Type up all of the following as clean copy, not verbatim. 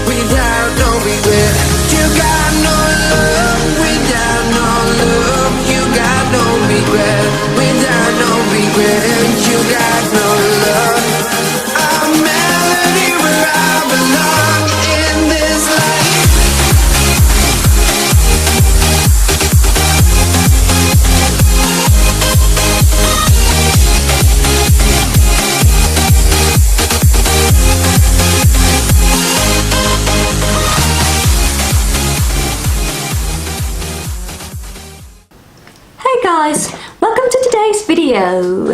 without no regret. You got no love without no love. You got no regret without no regret. You got no love. A melody where I belong in this life. Guys, welcome to today's video.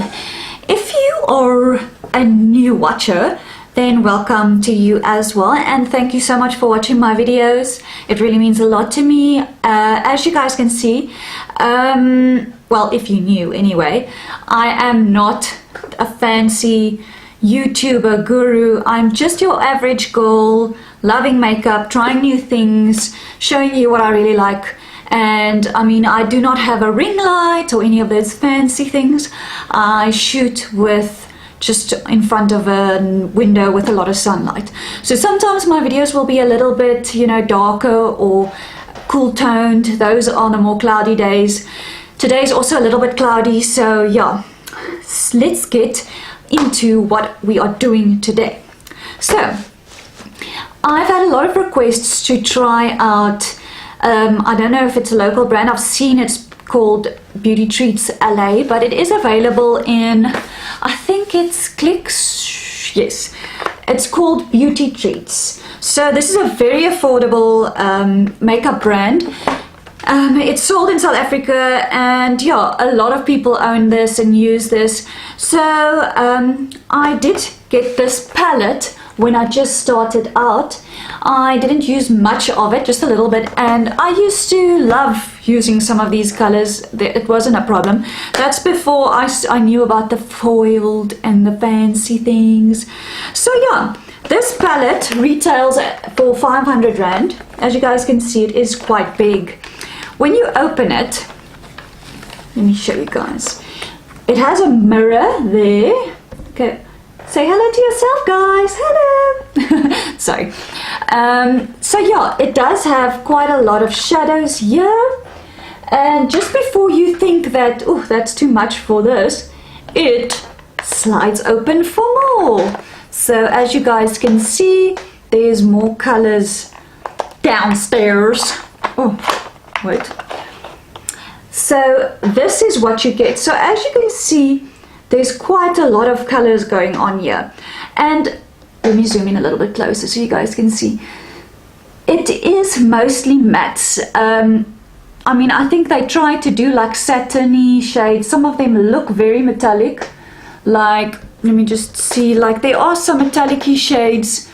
If you are a new watcher, then welcome to you as well, and thank you so much for watching my videos. It really means a lot to me. As you guys can see, well, if you knew anyway, I am not a fancy YouTuber guru. I'm just your average girl, loving makeup, trying new things, showing you what I really like. And I mean, I do not have a ring light or any of those fancy things. I shoot with just in front of a window with a lot of sunlight. So sometimes my videos will be a little bit, you know, darker or cool toned. Those are on the more cloudy days. Today's also a little bit cloudy, so yeah. Let's get into what we are doing today. So I've had a lot of requests to try out I don't know if it's a local brand. I've seen it's called Beauty Treats LA, but it is available in, I think it's Clicks. Yes, it's called Beauty Treats. So this is a very affordable makeup brand. It's sold in South Africa, and yeah, a lot of people own this and use this. So I did get this palette when I just started out. I didn't use much of it, just a little bit, and I used to love using some of these colors. It wasn't a problem. That's before I knew about the foiled and the fancy things. So yeah, this palette retails for 500 Rand. As you guys can see, it is quite big. When you open it, let me show you guys. It has a mirror there. Okay. Say hello to yourself, guys. Hello. Sorry. So yeah, it does have quite a lot of shadows here. And just before you think that, oh, that's too much for this, it slides open for more. So as you guys can see, there's more colors downstairs. Oh, wait. So this is what you get. So as you can see, there's quite a lot of colors going on here. And let me zoom in a little bit closer so you guys can see. It is mostly mattes. I mean, I think they try to do like satiny shades. Some of them look very metallic. Like, let me just see, like there are some metallic-y shades,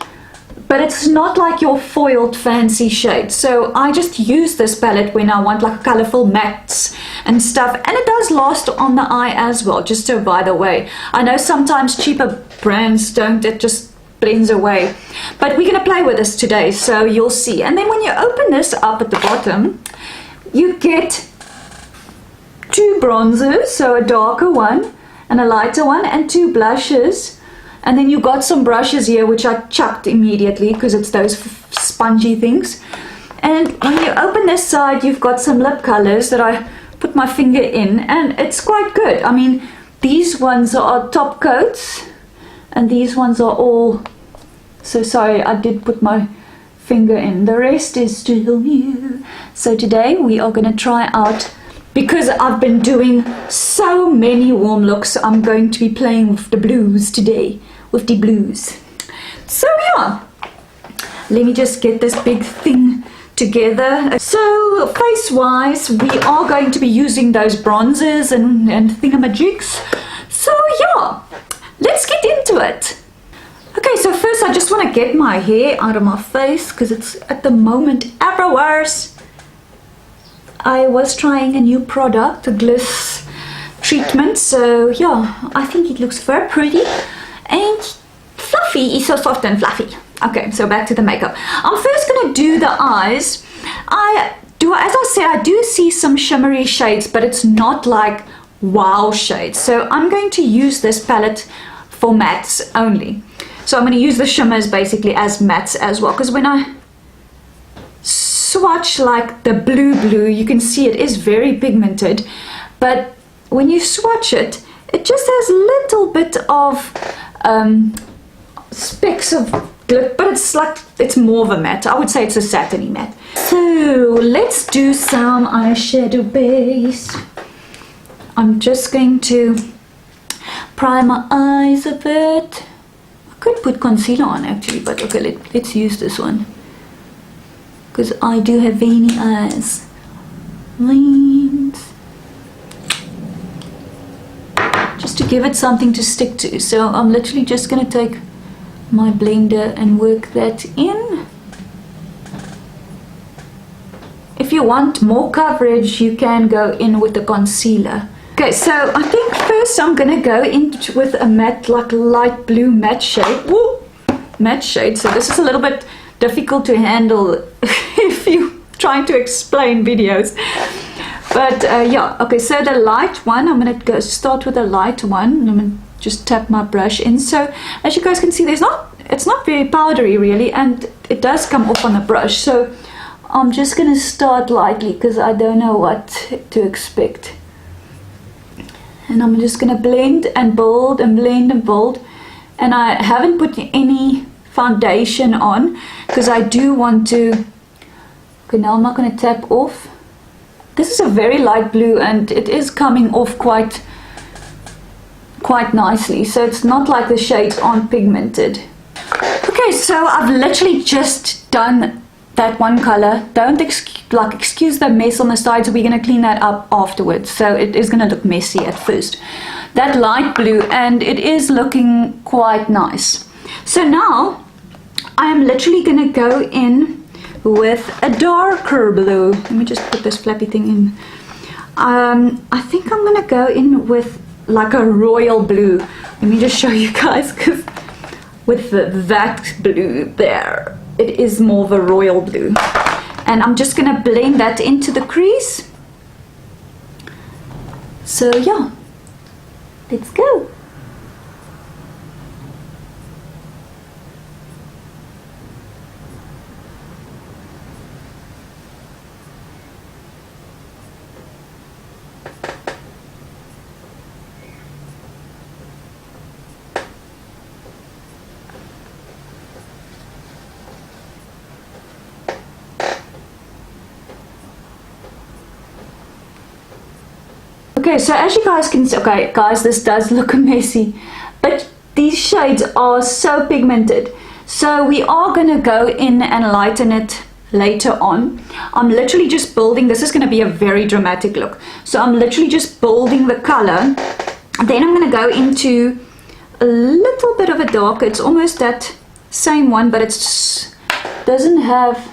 but it's not like your foiled fancy shade. So I just use this palette when I want like colorful mattes and stuff, and it does last on the eye as well, just so by the way. I know sometimes cheaper brands don't, it just blends away, but we're gonna play with this today, so you'll see. And then when you open this up at the bottom, you get two bronzers, so a darker one and a lighter one, and two blushes. And then you got some brushes here, which I chucked immediately because it's those spongy things. And when you open this side, you've got some lip colors that I put my finger in, and it's quite good. I mean, these ones are top coats, and these ones are all, so sorry, I did put my finger in. The rest is still new. So today we are going to try out, because I've been doing so many warm looks, I'm going to be playing with the blues today. With the blues. So yeah, let me just get this big thing together. So face wise, we are going to be using those bronzers and thingamajigs. So yeah, let's get into it. Okay, so first I just want to get my hair out of my face because it's at the moment everywhere. I was trying a new product, a gliss treatment, so yeah, I think it looks very pretty. And fluffy is so soft and fluffy. Okay, so back to the makeup. I'm first gonna do the eyes. As I said, I do see some shimmery shades, but it's not like wow shades. So I'm going to use this palette for mattes only. So I'm going to use the shimmers basically as mattes as well, because when I swatch like the blue, you can see it is very pigmented, but when you swatch it, it just has a little bit of specks of glitter, but it's more of a matte. I would say it's a satiny matte. So let's do some eyeshadow base. I'm just going to prime my eyes a bit. I could put concealer on actually, but okay, let's use this one, because I do have veiny eyes. Lines. Just to give it something to stick to. So I'm literally just going to take my blender and work that in. If you want more coverage, you can go in with the concealer. Okay, so I think first I'm going to go in with a matte, like light blue matte shade. Woo! Matte shade. So this is a little bit difficult to handle if you're trying to explain videos. But yeah, okay, so the light one, I'm going to start with the light one. I'm going to just tap my brush in. So as you guys can see, it's not very powdery really, and it does come off on the brush. So I'm just going to start lightly because I don't know what to expect. And I'm just going to blend and build and blend and build. And I haven't put any foundation on because I do want to. Okay, now I'm not going to tap off. This is a very light blue and it is coming off quite nicely. So it's not like the shades aren't pigmented. Okay, so I've literally just done that one color. Don't excuse the mess on the sides. We're going to clean that up afterwards, so it is going to look messy at first. That light blue, and it is looking quite nice. So now I am literally going to go in with a darker blue. Let me just put this flappy thing in. I think I'm going to go in with like a royal blue. Let me just show you guys, because with that blue there, it is more of a royal blue. And I'm just going to blend that into the crease. So yeah, let's go. Okay, so as you guys can see, okay guys, this does look messy, but these shades are so pigmented. So we are going to go in and lighten it later on. I'm literally just building. This is going to be a very dramatic look. So I'm literally just building the color. Then I'm going to go into a little bit of a darker. It's almost that same one, but it doesn't have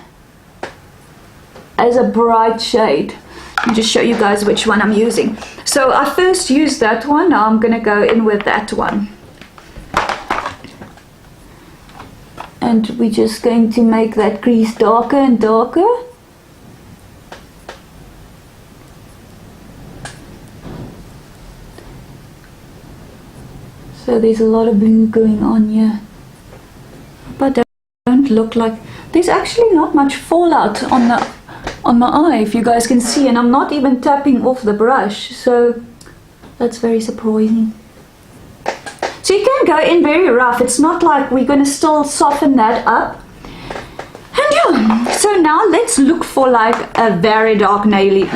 as a bright shade. I'll just show you guys which one I'm using. So I first used that one. Now I'm going to go in with that one. And we're just going to make that crease darker and darker. So there's a lot of blue going on here. But they don't look like... There's actually not much fallout on my eye, if you guys can see, and I'm not even tapping off the brush, so that's very surprising. So you can go in very rough. It's not like we're going to still soften that up. And yeah, so now let's look for like a very dark navy.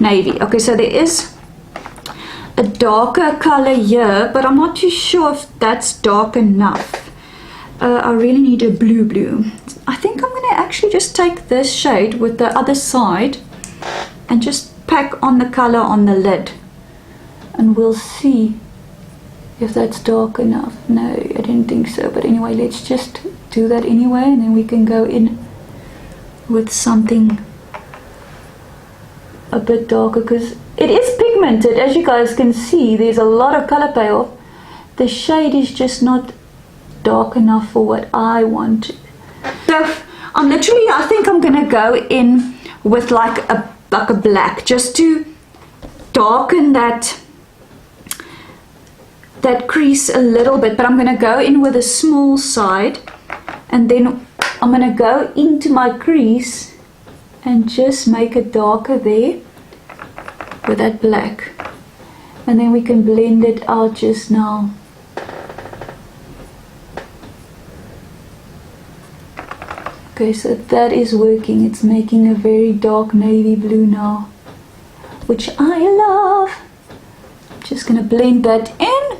Okay, so there is a darker color here, but I'm not too sure if that's dark enough. I really need a blue. I think I'm going to actually just take this shade with the other side and just pack on the color on the lid, and we'll see if that's dark enough. No, I didn't think so, but anyway, let's just do that anyway, and then we can go in with something a bit darker, because it is pigmented. As you guys can see, there's a lot of color payoff. The shade is just not dark enough for what I want. So I'm literally, I think I'm gonna go in with like a black, just to darken that that crease a little bit, but I'm going to go in with a small side, and then I'm going to go into my crease and just make it darker there with that black, and then we can blend it out just now. Okay, so that is working. It's making a very dark navy blue now, which I love. Just gonna blend that in.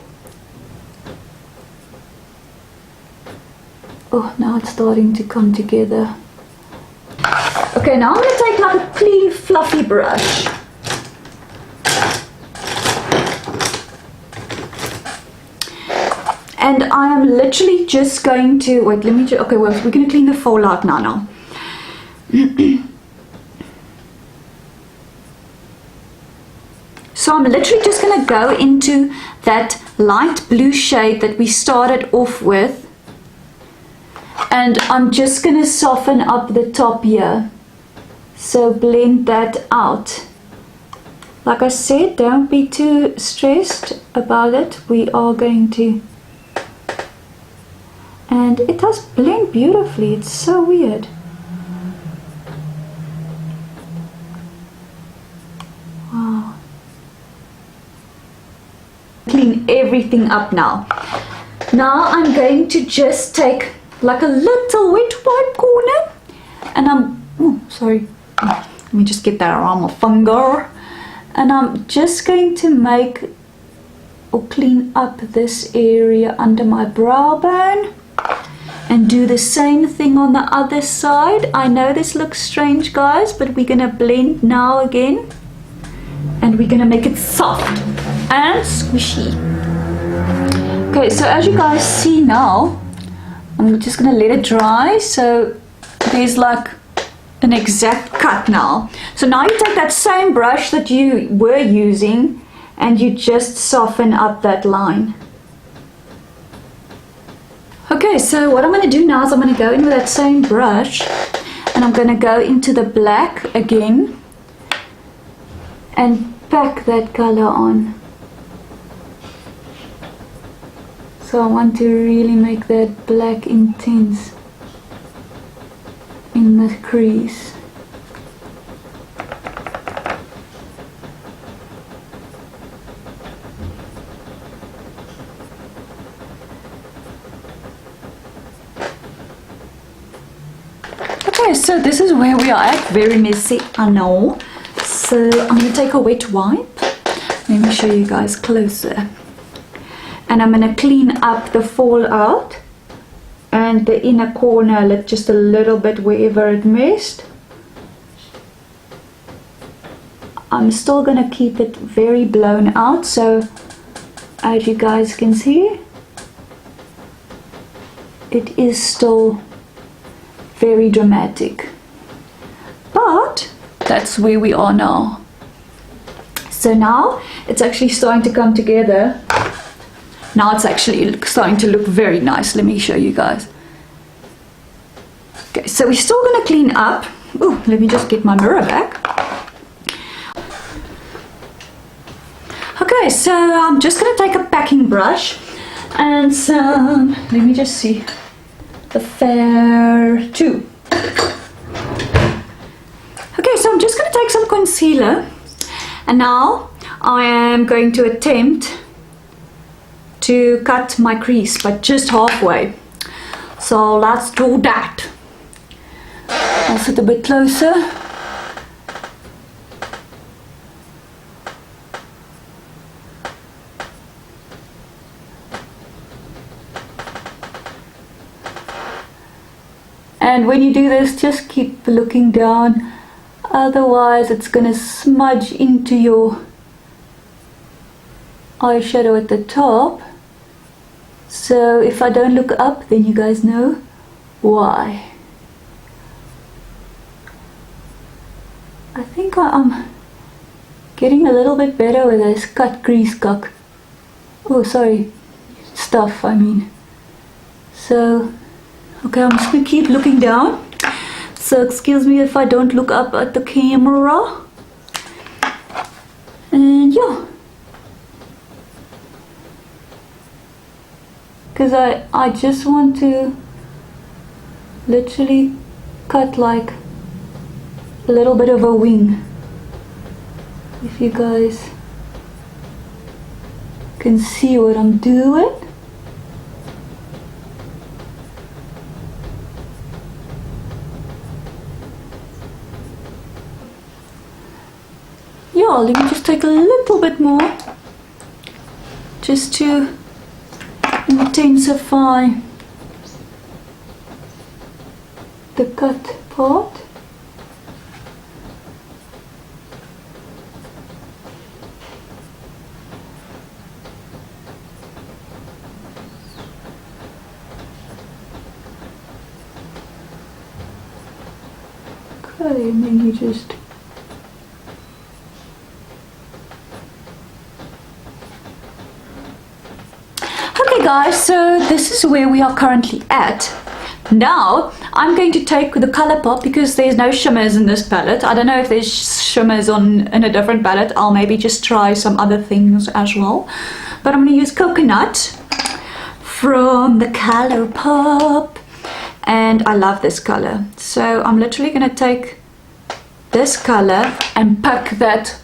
Oh, now it's starting to come together. Okay, now I'm gonna take like a clean fluffy brush. And I'm literally just going to, wait, let me just, okay, well, we're going to clean the fallout now. So I'm literally just going to go into that light blue shade that we started off with. And I'm just going to soften up the top here. So blend that out. Like I said, don't be too stressed about it. We are going to... And it does blend beautifully. It's so weird. Wow. Clean everything up now. Now I'm going to just take like a little wet wipe corner. And let me just get that around my finger. And I'm just going to make or clean up this area under my brow bone. And do the same thing on the other side. I know this looks strange, guys, but we're gonna blend now again, and we're gonna make it soft and squishy. Okay, so as you guys see now, I'm just gonna let it dry. So there's like an exact cut now. So now you take that same brush that you were using and you just soften up that line. Okay, so what I'm going to do now is I'm going to go in with that same brush, and I'm going to go into the black again and pack that color on. So I want to really make that black intense in the crease. Okay, so this is where we are at. Very messy, I know. So I'm going to take a wet wipe. Let me show you guys closer. And I'm going to clean up the fallout and the inner corner just a little bit wherever it missed. I'm still going to keep it very blown out, so as you guys can see, it is still very dramatic, but that's where we are now. So now it's actually starting to come together. Now it's actually starting to look very nice. Let me show you guys. Okay, so we're still going to clean up. Oh, let me just get my mirror back. Okay, so I'm just going to take a packing brush and some, let me just see, the Fair 2. Okay, so I'm just going to take some concealer, and now I am going to attempt to cut my crease, but just halfway. So let's do that. I'll sit a bit closer. And when you do this, just keep looking down, otherwise it's going to smudge into your eyeshadow at the top. So if I don't look up, then you guys know why. I think I'm getting a little bit better with this cut crease cock. Oh, sorry, stuff, I mean. So, okay, I'm just going to keep looking down. So excuse me if I don't look up at the camera. And yeah. because I just want to literally cut like a little bit of a wing. If you guys can see what I'm doing. Yeah, let me just take a little bit more just to intensify the cut part. Okay, and then you just guys, so this is where we are currently at. Now I'm going to take the Colourpop, because there's no shimmers in this palette. I don't know if there's shimmers in a different palette. I'll maybe just try some other things as well, but I'm going to use Coconut from the Colourpop, and I love this color. So I'm literally going to take this color and pack that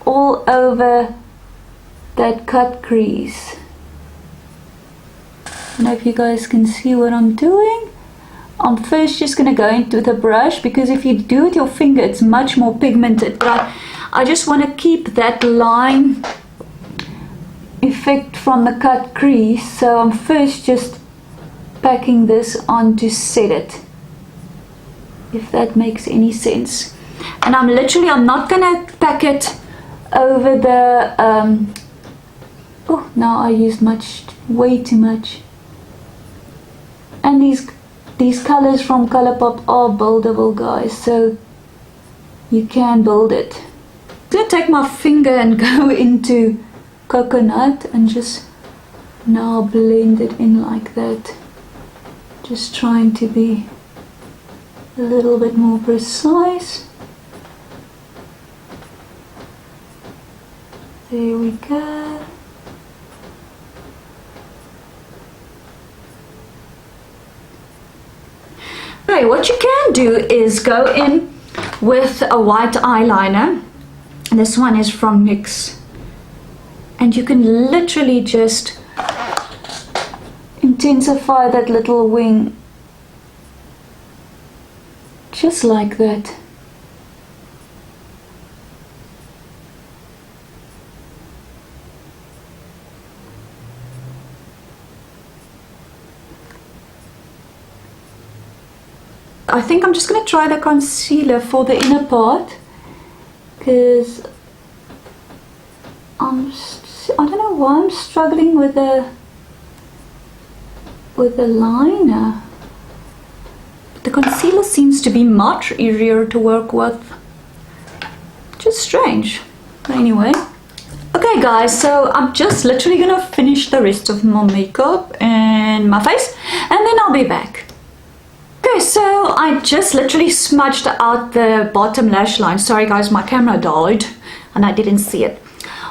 all over that cut crease. I don't know if you guys can see what I'm doing. I'm first just going to go into the brush, because if you do it with your finger it's much more pigmented, but I just want to keep that line effect from the cut crease. So I'm first just packing this on to set it, if that makes any sense. And I'm not going to pack it over the oh, now I used way too much. And these colors from Colourpop are buildable, guys, so you can build it. I'm going to take my finger and go into Coconut and just now blend it in like that. Just trying to be a little bit more precise. There we go. Okay, what you can do is go in with a white eyeliner. This one is from NYX, and you can literally just intensify that little wing just like that. I think I'm just going to try the concealer for the inner part, because I don't know why I'm struggling with the liner. The concealer seems to be much easier to work with. Just strange. But anyway. Okay guys, so I'm just literally going to finish the rest of my makeup and my face, and then I'll be back. Okay, so I just literally smudged out the bottom lash line. Sorry guys, my camera died and I didn't see it.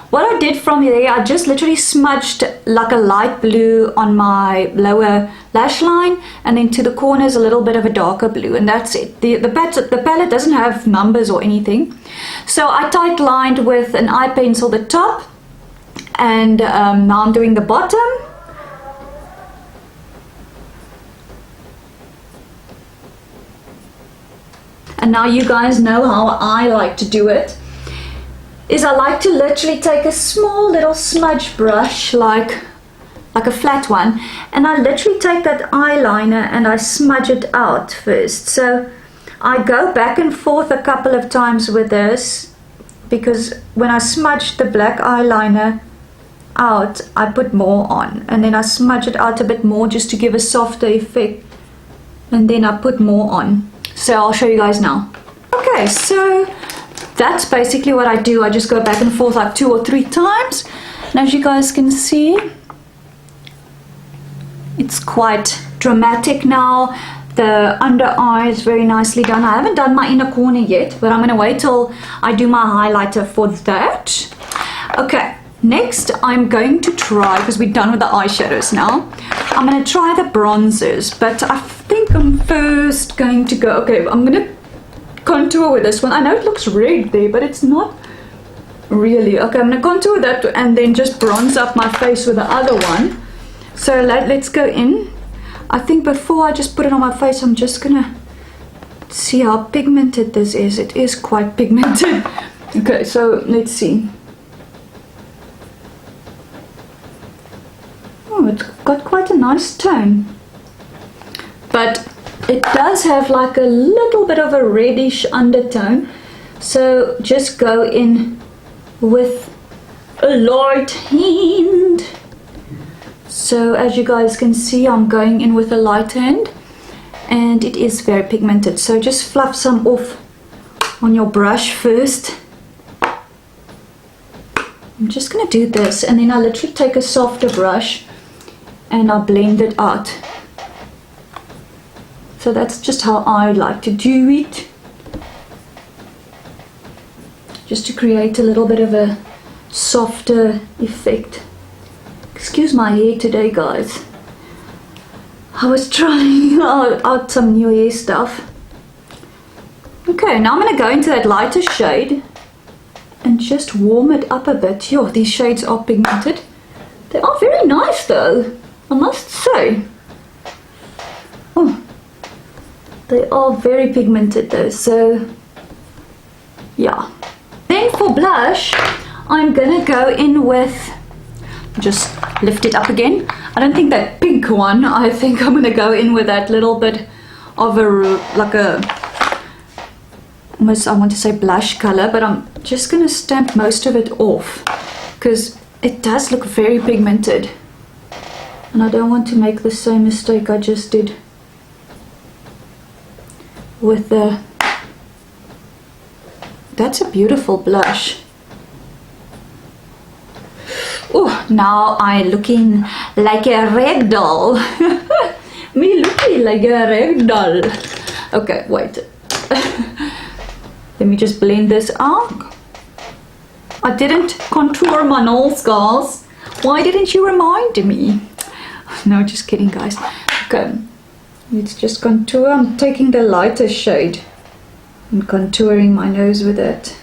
What I did from there, I just literally smudged like a light blue on my lower lash line, and then to the corners a little bit of a darker blue, and that's it. The palette doesn't have numbers or anything. So I tight lined with an eye pencil the top, and now I'm doing the bottom. And now you guys know how I like to do it. Is I like to literally take a small little smudge brush, like a flat one, and I literally take that eyeliner and I smudge it out first. So I go back and forth a couple of times with this, because when I smudge the black eyeliner out, I put more on, and then I smudge it out a bit more just to give a softer effect, and then I put more on. So I'll show you guys now. Okay, so that's basically what I do. I just go back and forth like 2 or 3 times, and as you guys can see, it's quite dramatic now. The under eye is very nicely done. I haven't done my inner corner yet, but I'm going to wait till I do my highlighter for that. Okay, Next, I'm going to try, because we're done with the eyeshadows now, I'm going to try the bronzers, but I think I'm first going to go, okay, I'm going to contour with this one. I know it looks red there, but it's not really. Okay, I'm going to contour that and then just bronze up my face with the other one. So let's go in. I think before I just put it on my face, I'm just going to see how pigmented this is. It is quite pigmented. Okay, so let's see. Oh, it's got quite a nice tone, but it does have like a little bit of a reddish undertone, so just go in with a light hand. So as you guys can see, I'm going in with a light hand, and it is very pigmented, so just fluff some off on your brush first. I'm just gonna do this, and then I literally take a softer brush and I'll blend it out. So that's just how I like to do it, just to create a little bit of a softer effect. Excuse my hair today, guys. I was trying out some new hair stuff. Okay, now I'm going to go into that lighter shade and just warm it up a bit. Yo, these shades are pigmented. They are very nice though, I must say. Oh, they are very pigmented though, so yeah. Then for blush, I'm gonna go in with, just lift it up again. I don't think that pink one, I think I'm gonna go in with that little bit of a, like a, almost I want to say blush color, but I'm just gonna stamp most of it off because it does look very pigmented. And I don't want to make the same mistake I just did with the, that's a beautiful blush. Oh, now I'm looking like a rag doll. Me looking like a rag doll. Okay, wait. Let me just blend this out. I didn't contour my nose, guys. Why didn't you remind me? No, just kidding, guys. Okay, let's just contour. I'm taking the lighter shade and contouring my nose with it.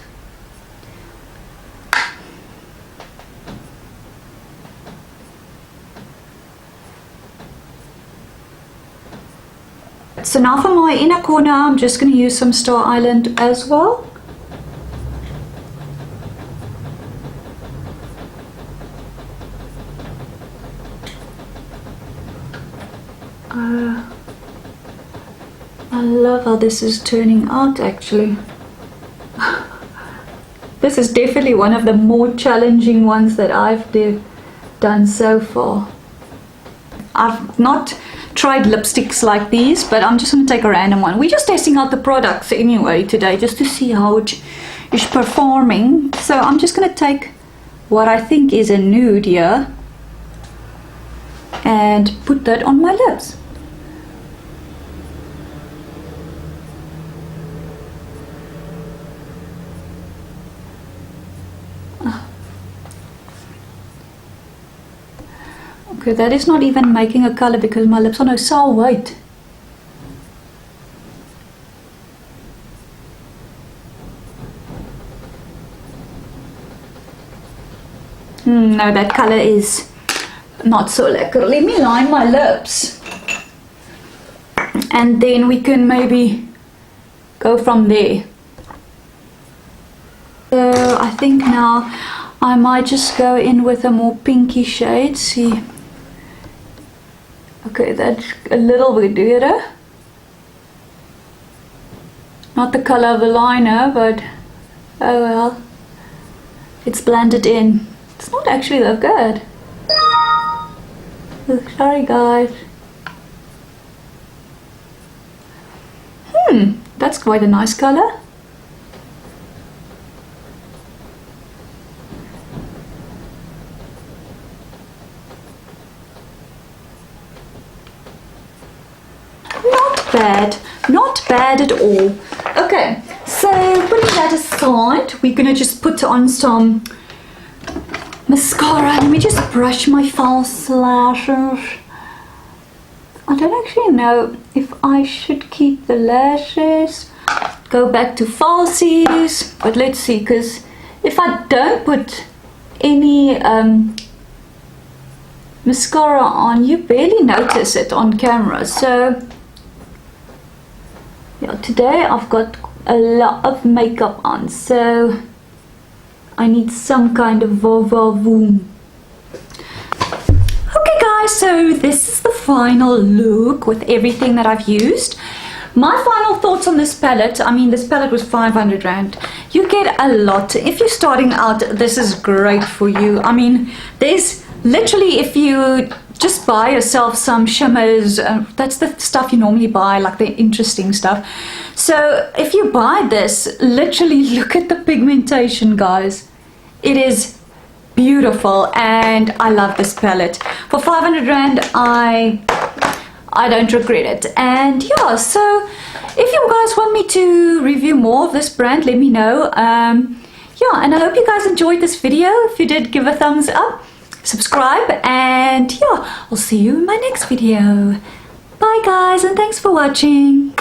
So now for my inner corner, I'm just going to use some Star Island as well. I love how this is turning out actually. This is definitely one of the more challenging ones that I've done so far. I've not tried lipsticks like these, but I'm just going to take a random one. We're just testing out the products anyway today, just to see how it is performing. So I'm just going to take what I think is a nude here and put that on my lips. Okay, that is not even making a color because my lips are now so white. No, that color is not so lekker. Let me line my lips. And then we can maybe go from there. So I think now I might just go in with a more pinky shade. See. Okay, that's a little bit better. Not the color of the liner, but oh well. It's blended in. It's not actually that good. Oh, sorry guys. That's quite a nice color. Not bad at all. Okay, so putting that aside, we're gonna just put on some mascara. Let me just brush my false lashes. I don't actually know if I should keep the lashes, go back to falsies, but let's see, because if I don't put any mascara on, you barely notice it on camera. So yeah, today I've got a lot of makeup on, so I need some kind of voom. Okay guys, so this is the final look with everything that I've used. My final thoughts on this palette, I mean, this palette was 500 Rand. You get a lot. If you're starting out, this is great for you. I mean, there's literally, if you just buy yourself some shimmers, that's the stuff you normally buy, like the interesting stuff. So if you buy this, literally look at the pigmentation, guys. It is beautiful, and I love this palette. For 500 Rand, I don't regret it. And yeah, so if you guys want me to review more of this brand, let me know. Yeah, and I hope you guys enjoyed this video. If you did, give a thumbs up, subscribe, and yeah, I'll see you in my next video. Bye guys, and thanks for watching.